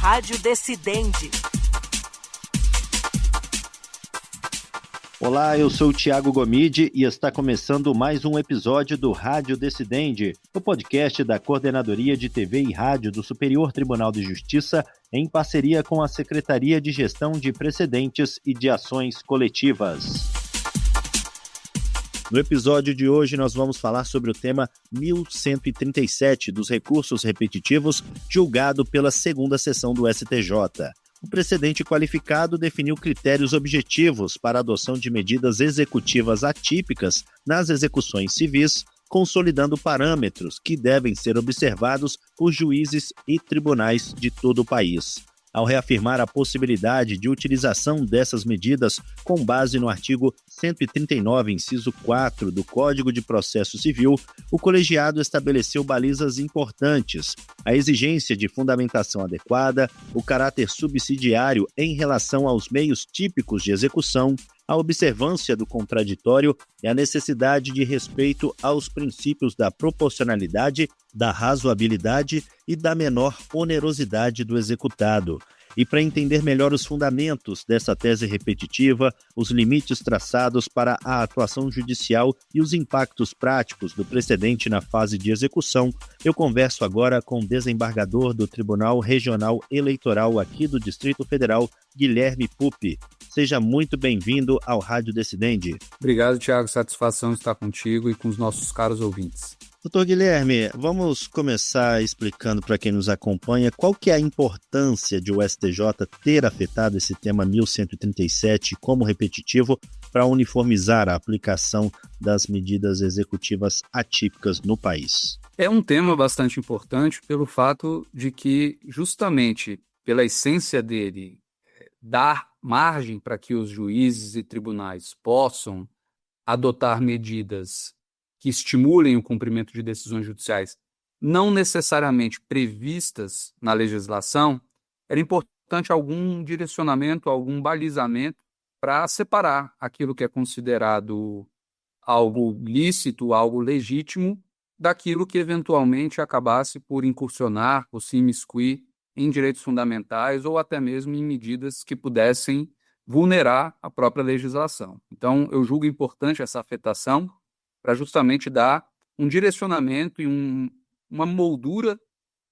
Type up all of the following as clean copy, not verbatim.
Rádio Decidente. Olá, eu sou o Thiago Gomide e está começando mais um episódio do Rádio Decidente, o podcast da Coordenadoria de TV e Rádio do Superior Tribunal de Justiça, em parceria com a Secretaria de Gestão de Precedentes e de Ações Coletivas. No episódio de hoje, nós vamos falar sobre o tema 1137 dos recursos repetitivos, julgado pela segunda sessão do STJ. O precedente qualificado definiu critérios objetivos para a adoção de medidas executivas atípicas nas execuções civis, consolidando parâmetros que devem ser observados por juízes e tribunais de todo o país. Ao reafirmar a possibilidade de utilização dessas medidas com base no artigo 139, inciso 4 do Código de Processo Civil, o colegiado estabeleceu balizas importantes: a exigência de fundamentação adequada, o caráter subsidiário em relação aos meios típicos de execução, a observância do contraditório e a necessidade de respeito aos princípios da proporcionalidade, da razoabilidade e da menor onerosidade do executado. E para entender melhor os fundamentos dessa tese repetitiva, os limites traçados para a atuação judicial e os impactos práticos do precedente na fase de execução, eu converso agora com o desembargador do Tribunal Regional Eleitoral aqui do Distrito Federal, Guilherme Pupi. Seja muito bem-vindo ao Rádio Decidente. Obrigado, Thiago. Satisfação estar contigo e com os nossos caros ouvintes. Doutor Guilherme, vamos começar explicando para quem nos acompanha qual que é a importância de o STJ ter afetado esse tema 1137 como repetitivo para uniformizar a aplicação das medidas executivas atípicas no país. É um tema bastante importante pelo fato de que, justamente pela essência dele, dar margem para que os juízes e tribunais possam adotar medidas que estimulem o cumprimento de decisões judiciais não necessariamente previstas na legislação, era importante algum direcionamento, algum balizamento para separar aquilo que é considerado algo lícito, algo legítimo, daquilo que eventualmente acabasse por incursionar, por se imiscuir em direitos fundamentais ou até mesmo em medidas que pudessem vulnerar a própria legislação. Então, eu julgo importante essa afetação para justamente dar um direcionamento e uma moldura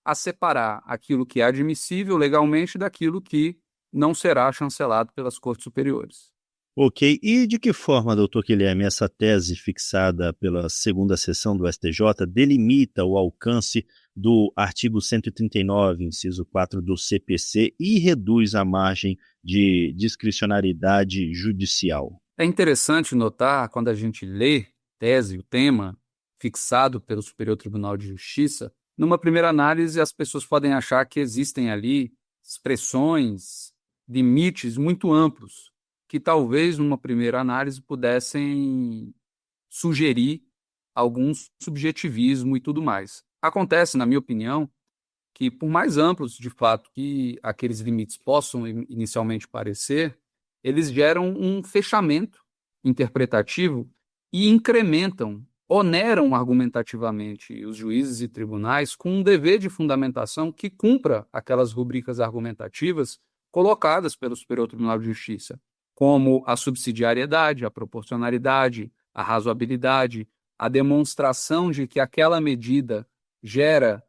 a separar aquilo que é admissível legalmente daquilo que não será chancelado pelas Cortes Superiores. Ok, e de que forma, doutor Guilherme, essa tese fixada pela segunda sessão do STJ delimita o alcance do artigo 139, inciso 4 do CPC e reduz a margem de discricionariedade judicial? É interessante notar, quando a gente lê tese, o tema fixado pelo Superior Tribunal de Justiça, numa primeira análise as pessoas podem achar que existem ali expressões, limites muito amplos, que talvez numa primeira análise pudessem sugerir algum subjetivismo e tudo mais. Acontece, na minha opinião, que por mais amplos de fato que aqueles limites possam inicialmente parecer, eles geram um fechamento interpretativo e incrementam, oneram argumentativamente os juízes e tribunais com um dever de fundamentação que cumpra aquelas rubricas argumentativas colocadas pelo Superior Tribunal de Justiça, como a subsidiariedade, a proporcionalidade, a razoabilidade, a demonstração de que aquela medida gera,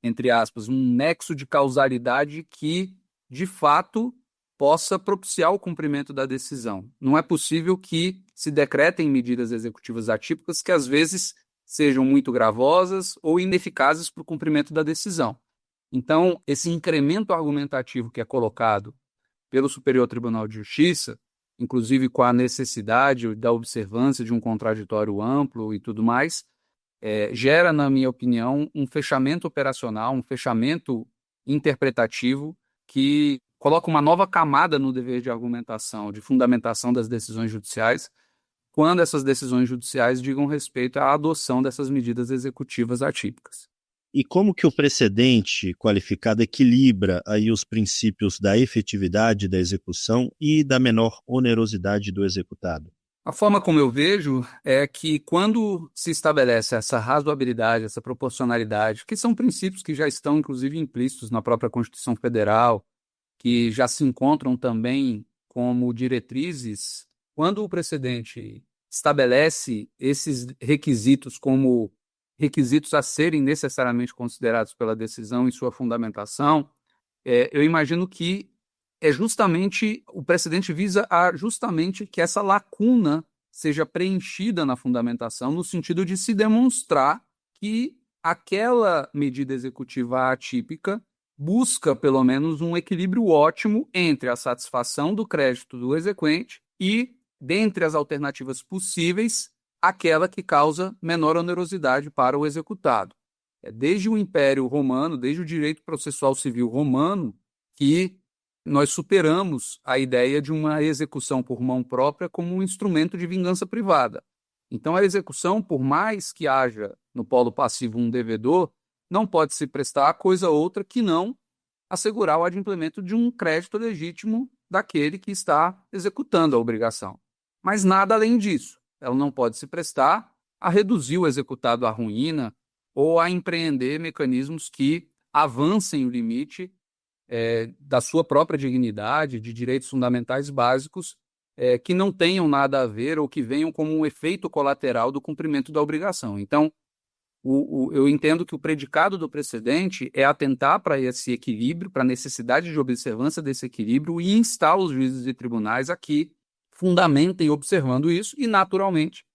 entre aspas, um nexo de causalidade que, de fato, possa propiciar o cumprimento da decisão. Não é possível que se decretem medidas executivas atípicas que, às vezes, sejam muito gravosas ou ineficazes para o cumprimento da decisão. Então, esse incremento argumentativo que é colocado pelo Superior Tribunal de Justiça, inclusive com a necessidade da observância de um contraditório amplo e tudo mais, gera, na minha opinião, um fechamento operacional, um fechamento interpretativo que coloca uma nova camada no dever de argumentação, de fundamentação das decisões judiciais, quando essas decisões judiciais digam respeito à adoção dessas medidas executivas atípicas. E como que o precedente qualificado equilibra aí os princípios da efetividade da execução e da menor onerosidade do executado? A forma como eu vejo é que quando se estabelece essa razoabilidade, essa proporcionalidade, que são princípios que já estão, inclusive, implícitos na própria Constituição Federal, que já se encontram também como diretrizes, quando o precedente estabelece esses requisitos como requisitos a serem necessariamente considerados pela decisão em sua fundamentação, eu imagino que é justamente o precedente visa justamente que essa lacuna seja preenchida na fundamentação, no sentido de se demonstrar que aquela medida executiva atípica busca, pelo menos, um equilíbrio ótimo entre a satisfação do crédito do exequente e, dentre as alternativas possíveis, aquela que causa menor onerosidade para o executado. Desde o Império Romano, desde o direito processual civil romano, que nós superamos a ideia de uma execução por mão própria como um instrumento de vingança privada. Então, a execução, por mais que haja no polo passivo um devedor, não pode se prestar a coisa outra que não assegurar o adimplemento de um crédito legítimo daquele que está executando a obrigação. Mas nada além disso. Ela não pode se prestar a reduzir o executado à ruína ou a empreender mecanismos que avancem o limite da sua própria dignidade, de direitos fundamentais básicos, que não tenham nada a ver ou que venham como um efeito colateral do cumprimento da obrigação. Então, eu entendo que o predicado do precedente é atentar para esse equilíbrio, para a necessidade de observância desse equilíbrio e instar os juízes e tribunais a que fundamentem observando isso e, naturalmente,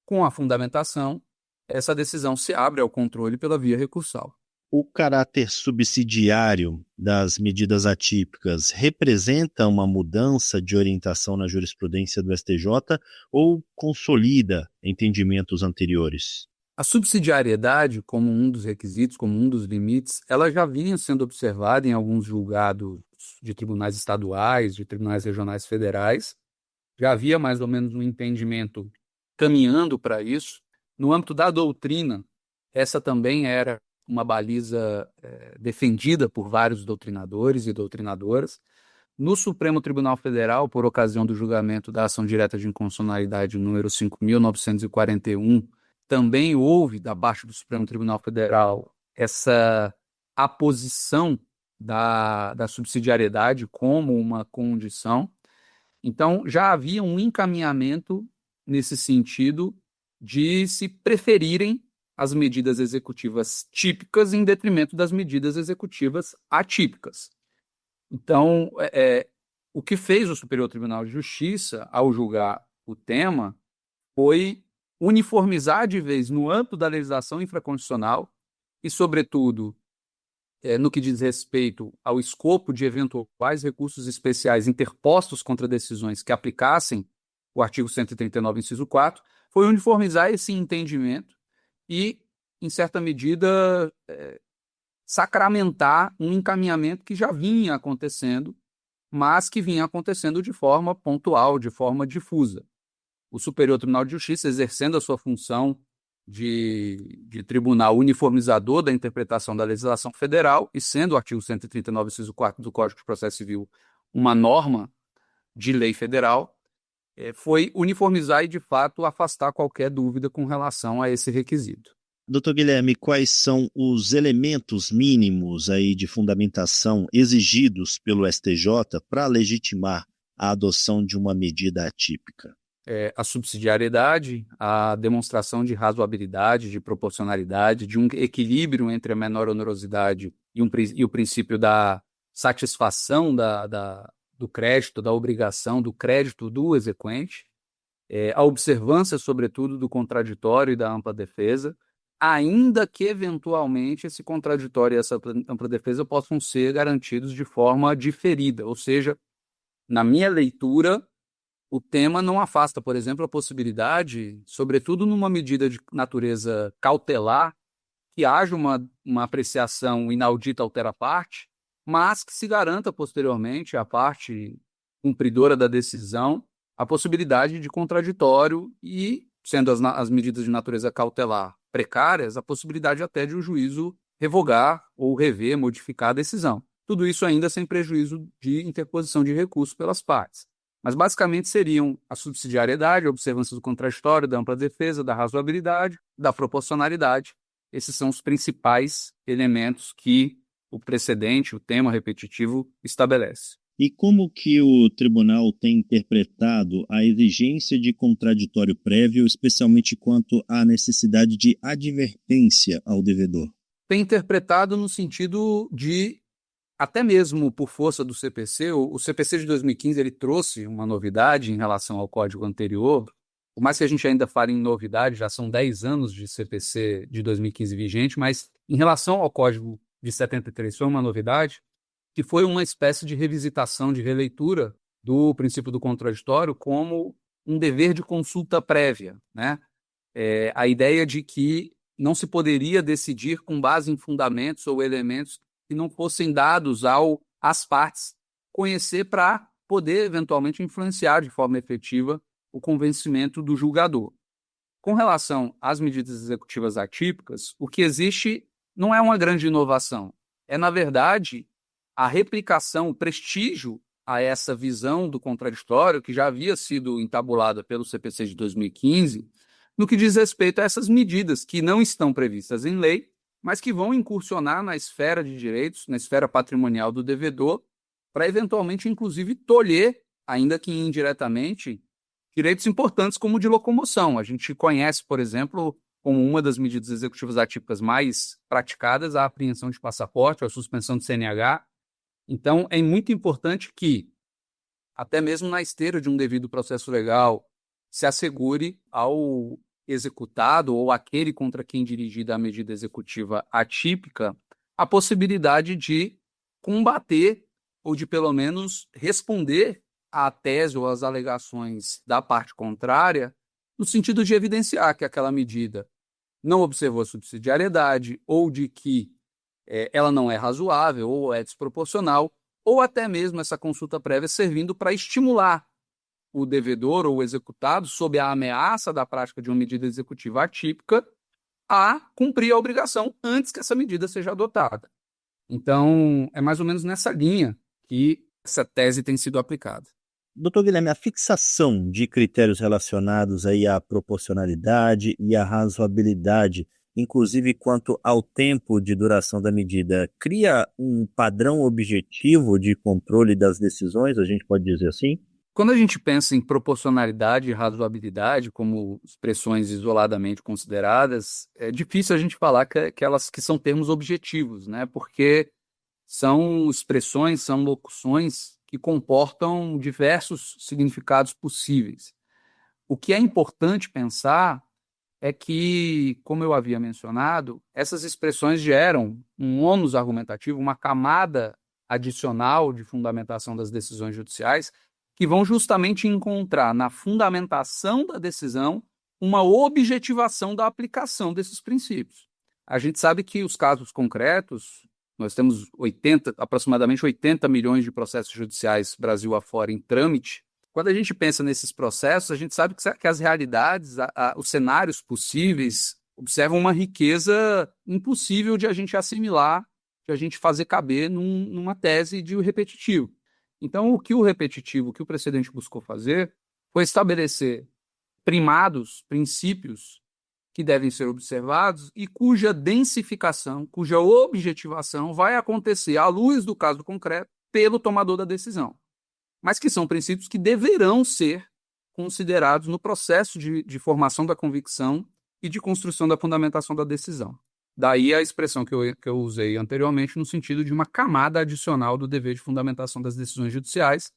com a fundamentação, essa decisão se abre ao controle pela via recursal. O caráter subsidiário das medidas atípicas representa uma mudança de orientação na jurisprudência do STJ ou consolida entendimentos anteriores? A subsidiariedade, como um dos requisitos, como um dos limites, ela já vinha sendo observada em alguns julgados de tribunais estaduais, de tribunais regionais federais. Já havia mais ou menos um entendimento caminhando para isso. No âmbito da doutrina, essa também era uma baliza defendida por vários doutrinadores e doutrinadoras. No Supremo Tribunal Federal, por ocasião do julgamento da ação direta de inconstitucionalidade número 5.941, também houve, da parte do Supremo Tribunal Federal, essa aposição da subsidiariedade como uma condição. Então, já havia um encaminhamento nesse sentido de se preferirem as medidas executivas típicas em detrimento das medidas executivas atípicas. Então, o que fez o Superior Tribunal de Justiça, ao julgar o tema, foi uniformizar de vez no âmbito da legislação infraconstitucional e, sobretudo, no que diz respeito ao escopo de eventuais recursos especiais interpostos contra decisões que aplicassem o artigo 139, inciso 4, foi uniformizar esse entendimento e, em certa medida, sacramentar um encaminhamento que já vinha acontecendo, mas que vinha acontecendo de forma pontual, de forma difusa. O Superior Tribunal de Justiça, exercendo a sua função de tribunal uniformizador da interpretação da legislação federal, e sendo o artigo 139, inciso 4 do Código de Processo Civil uma norma de lei federal, foi uniformizar e, de fato, afastar qualquer dúvida com relação a esse requisito. Doutor Guilherme, quais são os elementos mínimos aí de fundamentação exigidos pelo STJ para legitimar a adoção de uma medida atípica? A subsidiariedade, a demonstração de razoabilidade, de proporcionalidade, de um equilíbrio entre a menor onerosidade e o princípio da satisfação do crédito, da obrigação do crédito do exequente, a observância, sobretudo, do contraditório e da ampla defesa, ainda que, eventualmente, esse contraditório e essa ampla defesa possam ser garantidos de forma diferida, ou seja, na minha leitura, o tema não afasta, por exemplo, a possibilidade, sobretudo numa medida de natureza cautelar, que haja uma apreciação inaudita altera parte, mas que se garanta posteriormente à parte cumpridora da decisão a possibilidade de contraditório e, sendo as medidas de natureza cautelar precárias, a possibilidade até de o juízo revogar ou rever, modificar a decisão. Tudo isso ainda sem prejuízo de interposição de recurso pelas partes. Mas basicamente seriam a subsidiariedade, a observância do contraditório, da ampla defesa, da razoabilidade, da proporcionalidade. Esses são os principais elementos que o precedente, o tema repetitivo, estabelece. E como que o tribunal tem interpretado a exigência de contraditório prévio, especialmente quanto à necessidade de advertência ao devedor? Tem interpretado no sentido de, até mesmo por força do CPC, o CPC de 2015 ele trouxe uma novidade em relação ao código anterior. Por mais que a gente ainda fale em novidade, já são 10 anos de CPC de 2015 vigente, mas em relação ao código de 73 foi uma novidade, que foi uma espécie de revisitação, de releitura do princípio do contraditório como um dever de consulta prévia, né? A ideia de que não se poderia decidir com base em fundamentos ou elementos que não fossem dados às partes conhecer para poder, eventualmente, influenciar de forma efetiva o convencimento do julgador. Com relação às medidas executivas atípicas, o que existe não é uma grande inovação. É, na verdade, a replicação, o prestígio a essa visão do contraditório que já havia sido entabulada pelo CPC de 2015, no que diz respeito a essas medidas que não estão previstas em lei, mas que vão incursionar na esfera de direitos, na esfera patrimonial do devedor, para eventualmente, inclusive, tolher, ainda que indiretamente, direitos importantes como o de locomoção. A gente conhece, por exemplo, como uma das medidas executivas atípicas mais praticadas, a apreensão de passaporte, a suspensão de CNH. Então, é muito importante que, até mesmo na esteira de um devido processo legal, se assegure ao executado ou aquele contra quem dirigida a medida executiva atípica a possibilidade de combater ou de, pelo menos, responder à tese ou às alegações da parte contrária, no sentido de evidenciar que aquela medida não observou a subsidiariedade ou de que ela não é razoável ou é desproporcional, ou até mesmo essa consulta prévia servindo para estimular o devedor ou o executado, sob a ameaça da prática de uma medida executiva atípica, a cumprir a obrigação antes que essa medida seja adotada. Então, é mais ou menos nessa linha que essa tese tem sido aplicada. Doutor Guilherme, a fixação de critérios relacionados aí à proporcionalidade e à razoabilidade, inclusive quanto ao tempo de duração da medida, cria um padrão objetivo de controle das decisões, a gente pode dizer assim? Quando a gente pensa em proporcionalidade e razoabilidade como expressões isoladamente consideradas, é difícil a gente falar que elas que são termos objetivos, né? Porque são expressões, são locuções que comportam diversos significados possíveis. O que é importante pensar é que, como eu havia mencionado, essas expressões geram um ônus argumentativo, uma camada adicional de fundamentação das decisões judiciais, que vão justamente encontrar na fundamentação da decisão uma objetivação da aplicação desses princípios. A gente sabe que os casos concretos, nós temos aproximadamente 80 milhões de processos judiciais Brasil afora em trâmite. Quando a gente pensa nesses processos, a gente sabe que as realidades, os cenários possíveis, observam uma riqueza impossível de a gente assimilar, de a gente fazer caber numa tese de repetitivo. Então, o que o precedente buscou fazer foi estabelecer princípios que devem ser observados e cuja densificação, cuja objetivação vai acontecer à luz do caso concreto pelo tomador da decisão, mas que são princípios que deverão ser considerados no processo de formação da convicção e de construção da fundamentação da decisão. Daí a expressão que eu usei anteriormente no sentido de uma camada adicional do dever de fundamentação das decisões judiciais,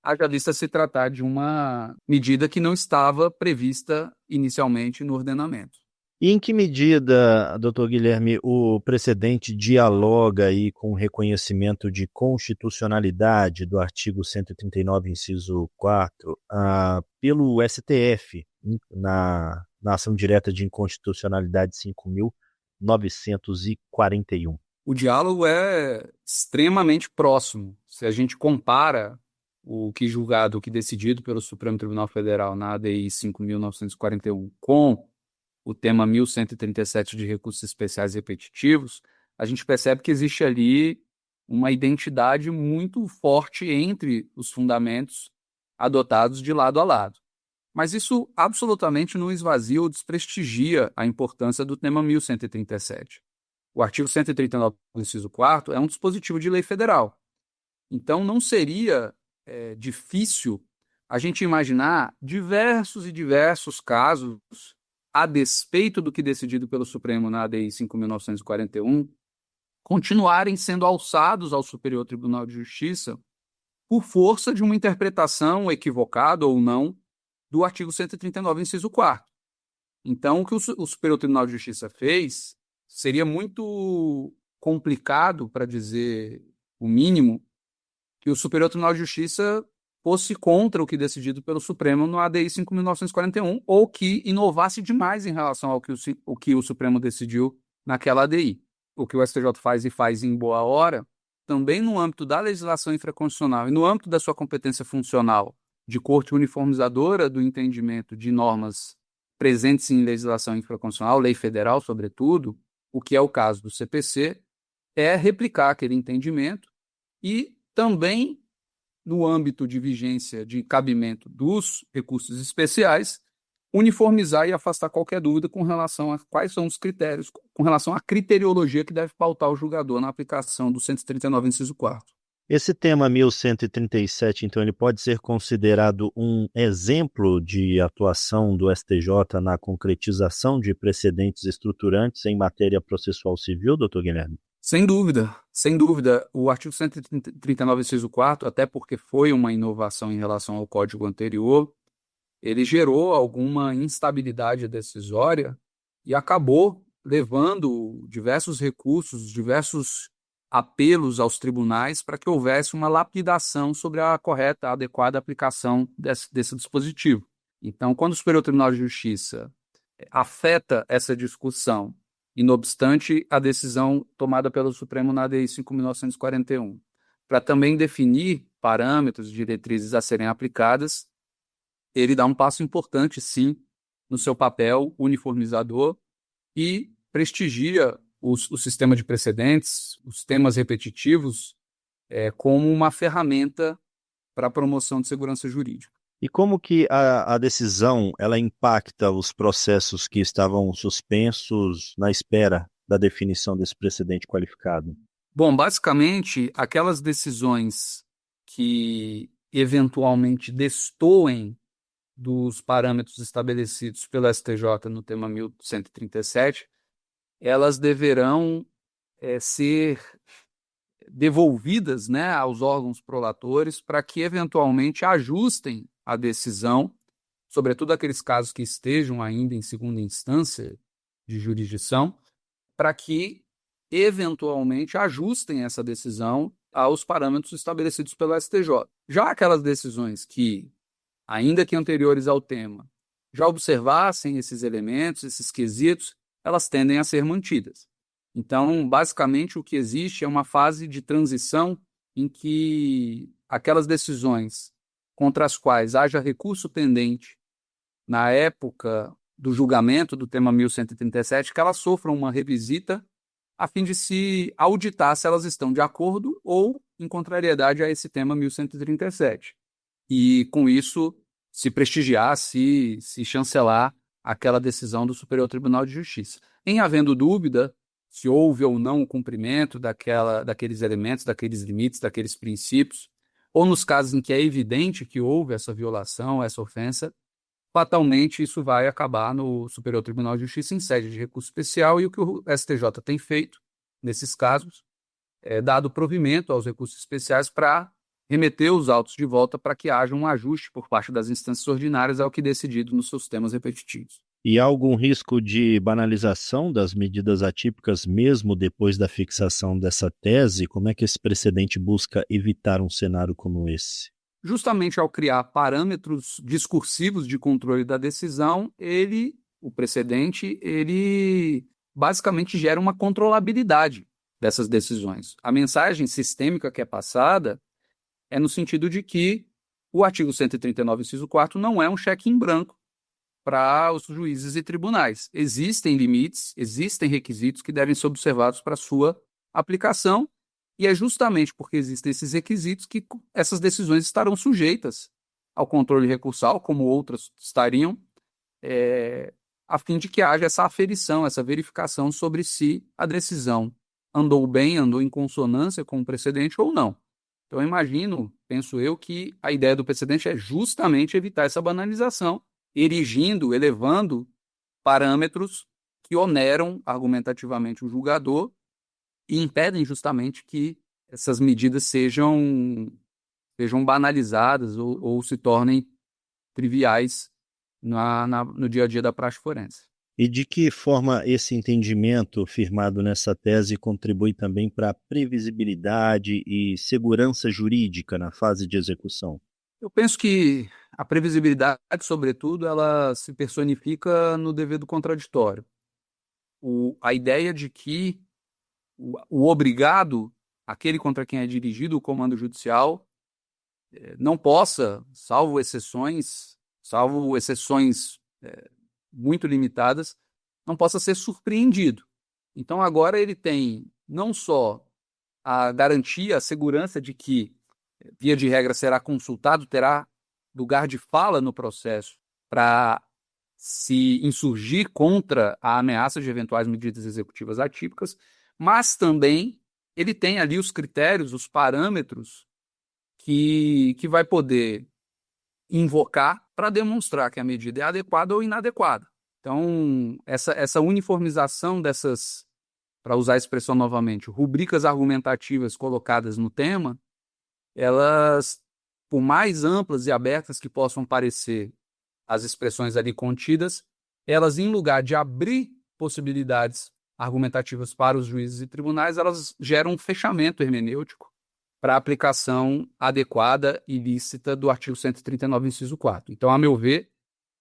haja vista se tratar de uma medida que não estava prevista inicialmente no ordenamento. E em que medida, doutor Guilherme, o precedente dialoga aí com o reconhecimento de constitucionalidade do artigo 139, inciso 4, pelo STF, na ação direta de inconstitucionalidade 5.941? O diálogo é extremamente próximo. Se a gente compara o que julgado, o que decidido pelo Supremo Tribunal Federal na ADI 5.941 com o tema 1137 de recursos especiais repetitivos, a gente percebe que existe ali uma identidade muito forte entre os fundamentos adotados de lado a lado. Mas isso absolutamente não esvazia ou desprestigia a importância do tema 1137. O artigo 139, inciso 4º, é um dispositivo de lei federal. Então, não seria difícil a gente imaginar diversos e diversos casos, a despeito do que decidido pelo Supremo na ADI 5.941, continuarem sendo alçados ao Superior Tribunal de Justiça por força de uma interpretação equivocada ou não do artigo 139, inciso 4º. Então, o que o Superior Tribunal de Justiça fez seria muito complicado, para dizer o mínimo, que o Superior Tribunal de Justiça fosse contra o que decidido pelo Supremo no ADI 5.941 ou que inovasse demais em relação ao que o Supremo decidiu naquela ADI. O que o STJ faz e faz em boa hora, também no âmbito da legislação infraconstitucional e no âmbito da sua competência funcional de corte uniformizadora do entendimento de normas presentes em legislação infraconstitucional, lei federal, sobretudo, o que é o caso do CPC, é replicar aquele entendimento e também, no âmbito de vigência de cabimento dos recursos especiais, uniformizar e afastar qualquer dúvida com relação a quais são os critérios, com relação à criteriologia que deve pautar o julgador na aplicação do 139, inciso 4º. Esse tema 1137, então, ele pode ser considerado um exemplo de atuação do STJ na concretização de precedentes estruturantes em matéria processual civil, doutor Guilherme? Sem dúvida, sem dúvida. O artigo 139, inciso 4º, até porque foi uma inovação em relação ao código anterior, ele gerou alguma instabilidade decisória e acabou levando diversos recursos, diversos apelos aos tribunais para que houvesse uma lapidação sobre a correta, adequada aplicação desse dispositivo. Então, quando o Superior Tribunal de Justiça afeta essa discussão, e não obstante a decisão tomada pelo Supremo na ADI 5.941, para também definir parâmetros, diretrizes a serem aplicadas, ele dá um passo importante, sim, no seu papel uniformizador e prestigia o sistema de precedentes, os temas repetitivos, como uma ferramenta para a promoção de segurança jurídica. E como que a decisão ela impacta os processos que estavam suspensos na espera da definição desse precedente qualificado? Bom, basicamente, aquelas decisões que eventualmente destoem dos parâmetros estabelecidos pelo STJ no tema 1137, elas deverão ser devolvidas, né, aos órgãos prolatores para que eventualmente ajustem a decisão, sobretudo aqueles casos que estejam ainda em segunda instância de jurisdição, para que eventualmente ajustem essa decisão aos parâmetros estabelecidos pelo STJ. Já aquelas decisões que, ainda que anteriores ao tema, já observassem esses elementos, esses quesitos, elas tendem a ser mantidas. Então, basicamente, o que existe é uma fase de transição em que aquelas decisões contra as quais haja recurso pendente na época do julgamento do tema 1137, que elas sofram uma revisita a fim de se auditar se elas estão de acordo ou em contrariedade a esse tema 1137. E, com isso, se prestigiar, se chancelar aquela decisão do Superior Tribunal de Justiça. Em havendo dúvida se houve ou não o cumprimento daqueles elementos, daqueles limites, daqueles princípios, ou nos casos em que é evidente que houve essa violação, essa ofensa, fatalmente isso vai acabar no Superior Tribunal de Justiça em sede de recurso especial, e o que o STJ tem feito nesses casos é dado provimento aos recursos especiais para remeter os autos de volta para que haja um ajuste por parte das instâncias ordinárias ao que decidido nos seus temas repetitivos. E há algum risco de banalização das medidas atípicas mesmo depois da fixação dessa tese? Como é que esse precedente busca evitar um cenário como esse? Justamente ao criar parâmetros discursivos de controle da decisão, o precedente, basicamente gera uma controlabilidade dessas decisões. A mensagem sistêmica que é passada é no sentido de que o artigo 139, inciso 4º, não é um cheque em branco para os juízes e tribunais. Existem limites, existem requisitos que devem ser observados para sua aplicação, e é justamente porque existem esses requisitos que essas decisões estarão sujeitas ao controle recursal, como outras estariam, a fim de que haja essa aferição, essa verificação sobre se a decisão andou bem, andou em consonância com o precedente ou não. Então, eu imagino, penso eu, que a ideia do precedente é justamente evitar essa banalização, erigindo, elevando parâmetros que oneram argumentativamente o julgador e impedem justamente que essas medidas sejam banalizadas ou se tornem triviais no dia a dia da praxe forense. E de que forma esse entendimento firmado nessa tese contribui também para a previsibilidade e segurança jurídica na fase de execução? Eu penso que a previsibilidade, sobretudo, ela se personifica no dever do contraditório. A ideia de que o obrigado, aquele contra quem é dirigido o comando judicial, não possa, salvo exceções muito limitadas, não possa ser surpreendido. Então, agora ele tem não só a garantia, a segurança de que, via de regra, será consultado, terá lugar de fala no processo para se insurgir contra a ameaça de eventuais medidas executivas atípicas, mas também ele tem ali os critérios, os parâmetros que vai poder invocar para demonstrar que a medida é adequada ou inadequada. Então, essa uniformização dessas, para usar a expressão novamente, rubricas argumentativas colocadas no tema, elas, por mais amplas e abertas que possam parecer as expressões ali contidas, elas, em lugar de abrir possibilidades argumentativas para os juízes e tribunais, elas geram um fechamento hermenêutico para a aplicação adequada e lícita do artigo 139, inciso 4. Então, a meu ver,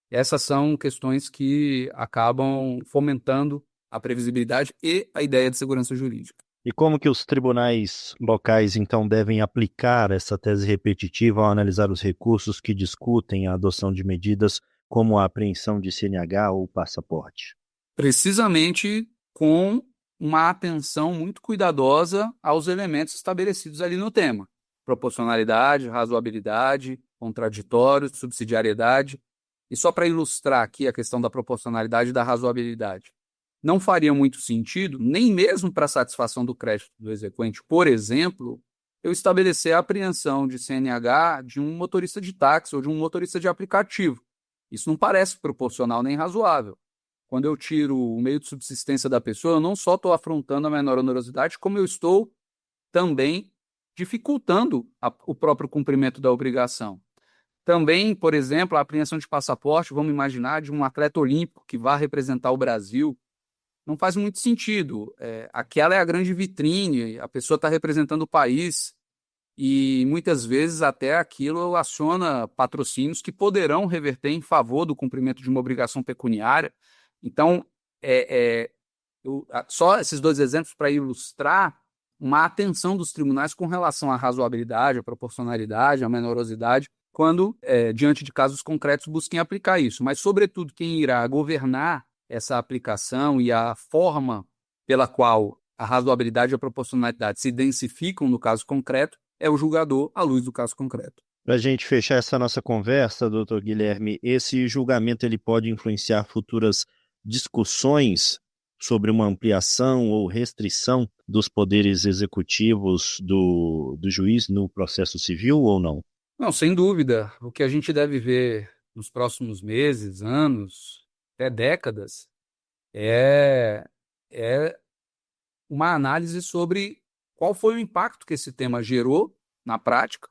essas são questões que acabam fomentando a previsibilidade e a ideia de segurança jurídica. E como que os tribunais locais, então, devem aplicar essa tese repetitiva ao analisar os recursos que discutem a adoção de medidas como a apreensão de CNH ou passaporte? Precisamente com uma atenção muito cuidadosa aos elementos estabelecidos ali no tema. Proporcionalidade, razoabilidade, contraditório, subsidiariedade. E só para ilustrar aqui a questão da proporcionalidade e da razoabilidade. Não faria muito sentido, nem mesmo para satisfação do crédito do exequente, por exemplo, eu estabelecer a apreensão de CNH de um motorista de táxi ou de um motorista de aplicativo. Isso não parece proporcional nem razoável. Quando eu tiro o meio de subsistência da pessoa, eu não só estou afrontando a menor onerosidade, como eu estou também dificultando o próprio cumprimento da obrigação. Também, por exemplo, a apreensão de passaporte, vamos imaginar, de um atleta olímpico que vá representar o Brasil, não faz muito sentido. Aquela é a grande vitrine, a pessoa está representando o país e muitas vezes até aquilo aciona patrocínios que poderão reverter em favor do cumprimento de uma obrigação pecuniária. Então, só esses dois exemplos para ilustrar uma atenção dos tribunais com relação à razoabilidade, à proporcionalidade, à menorosidade, quando, diante de casos concretos, busquem aplicar isso. Mas, sobretudo, quem irá governar essa aplicação e a forma pela qual a razoabilidade e a proporcionalidade se densificam no caso concreto é o julgador à luz do caso concreto. Para a gente fechar essa nossa conversa, doutor Guilherme, esse julgamento ele pode influenciar futuras discussões sobre uma ampliação ou restrição dos poderes executivos do juiz no processo civil ou não? Não, sem dúvida. O que a gente deve ver nos próximos meses, anos, até décadas, é uma análise sobre qual foi o impacto que esse tema gerou na prática,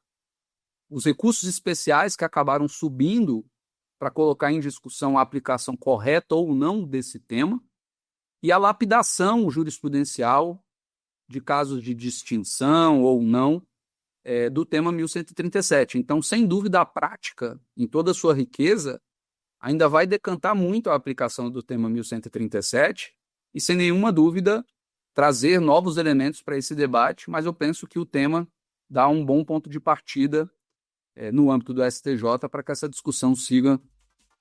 os recursos especiais que acabaram subindo para colocar em discussão a aplicação correta ou não desse tema, e a lapidação jurisprudencial de casos de distinção ou não do tema 1137. Então, sem dúvida, a prática, em toda a sua riqueza, ainda vai decantar muito a aplicação do tema 1137 e, sem nenhuma dúvida, trazer novos elementos para esse debate, mas eu penso que o tema dá um bom ponto de partida no âmbito do STJ para que essa discussão siga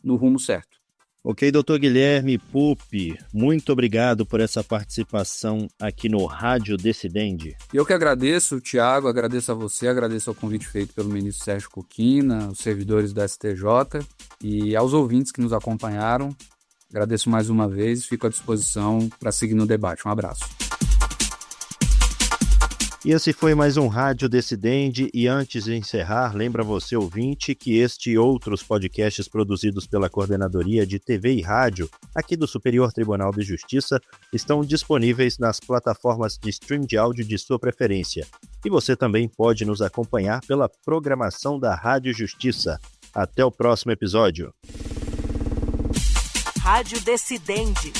no rumo certo. Ok, doutor Guilherme Pupi, muito obrigado por essa participação aqui no Rádio Decidente. Eu que agradeço, Tiago, agradeço a você, agradeço ao convite feito pelo ministro Sérgio Coquina, os servidores do STJ e aos ouvintes que nos acompanharam. Agradeço mais uma vez e fico à disposição para seguir no debate. Um abraço. E esse foi mais um Rádio Decidente, e antes de encerrar, lembra você, ouvinte, que este e outros podcasts produzidos pela Coordenadoria de TV e Rádio, aqui do Superior Tribunal de Justiça, estão disponíveis nas plataformas de stream de áudio de sua preferência. E você também pode nos acompanhar pela programação da Rádio Justiça. Até o próximo episódio. Rádio Decidente.